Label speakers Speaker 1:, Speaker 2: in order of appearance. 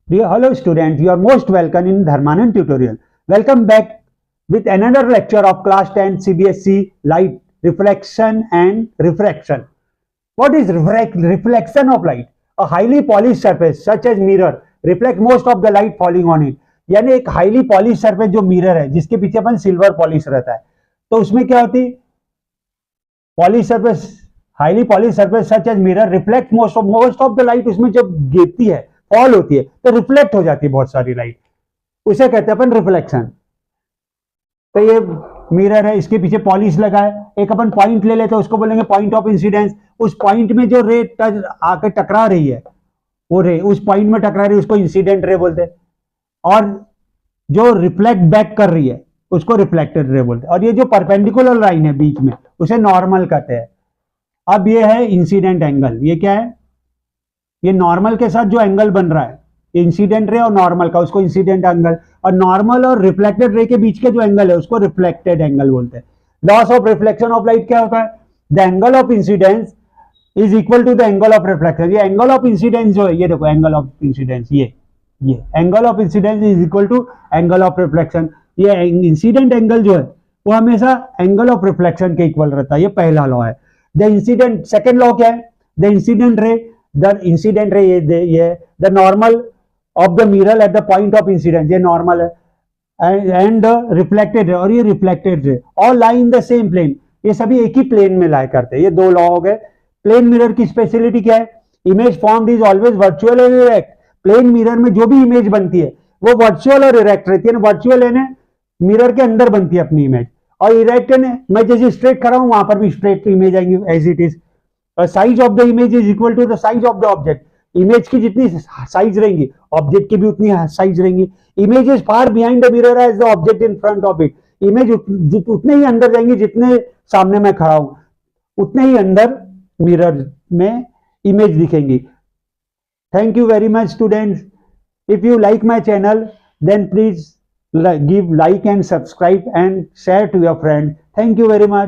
Speaker 1: Dear hello students, you are most welcome in Dharmanand tutorial. Welcome back with another lecture of class 10 CBSE light reflection and refraction. What is reflection of light? A highly polished surface such as mirror reflect most of the light falling on it. यानी एक highly polish surface जो mirror है जिसके पीछे अपन silver polish रहता है, तो उसमें क्या होती polish surface, highly polish surface such as mirror reflect most of the light, उसमें जब गिरती है फॉल होती है तो रिफ्लेक्ट हो जाती है बहुत सारी लाइट, उसे कहते हैं अपन रिफ्लेक्शन। तो ये मिरर है, इसके पीछे पॉलिश लगा है, एक अपन पॉइंट ले लेते हैं, उसको बोलेंगे पॉइंट ऑफ इंसिडेंस। उस पॉइंट में जो रे आकर टकरा रही है, वो रे उस पॉइंट में टकरा रही है उसको इंसिडेंट रे बोलते हैं, और जो रिफ्लेक्ट बैक कर रही है उसको रिफ्लेक्टेड रे बोलते हैं। और ये जो परपेंडिकुलर लाइन है बीच में उसे नॉर्मल कहते हैं। अब ये है इंसिडेंट एंगल, ये क्या है? ये नॉर्मल के साथ जो एंगल बन रहा है इंसिडेंट रे और नॉर्मल का, उसको इंसिडेंट एंगल, और नॉर्मल और रिफ्लेक्टेड रे के बीच के जो एंगल है उसको रिफ्लेक्टेड एंगल बोलते हैं। Laws of reflection of light क्या होता है? The angle of incidence is equal to the angle of reflection. ये एंगल ऑफ इंसिडेंस जो है, ये देखो एंगल ऑफ इंसिडेंस, ये angle of incidence is equal to angle of reflection. ये इंसिडेंट एंगल जो है वो हमेशा एंगल ऑफ रिफ्लेक्शन के इक्वल रहता है, ये पहला लॉ है। द इंसिडेंट, सेकेंड लॉ क्या है? द इंसिडेंट रे, ये the normal of the mirror at the point of incidence, ये नॉर्मल है, एंड रिफ्लेक्टेड रे, और ये reflected ray, all lie in the same plane, ये सभी एक ही प्लेन में लाई करते हैं। ये दो लॉ हो गए। प्लेन मिरर की स्पेशलिटी क्या है? Image formed is always virtual and erect. Plane mirror में जो भी इमेज बनती है वो वर्चुअल और इरेक्ट रहती है। वर्चुअल है मिरर के अंदर बनती है अपनी इमेज, और इरेक्ट है मैं जैसे स्ट्रेट कर रहा हूं वहां पर भी स्ट्रेट इमेज आएंगी as it is. Size of the image is equal to the size of the object. Image की जितनी साइज रहेंगी ऑब्जेक्ट की भी उतनी साइज रहेंगी। Image is far behind the mirror as the object in front of it. Image उतने ही अंदर जाएंगी जितने सामने मैं खड़ा हूं, उतने ही अंदर मिरर में इमेज दिखेंगी। Thank you very much students. If you like my channel, then please give like and subscribe and share to your friends. Thank you very much.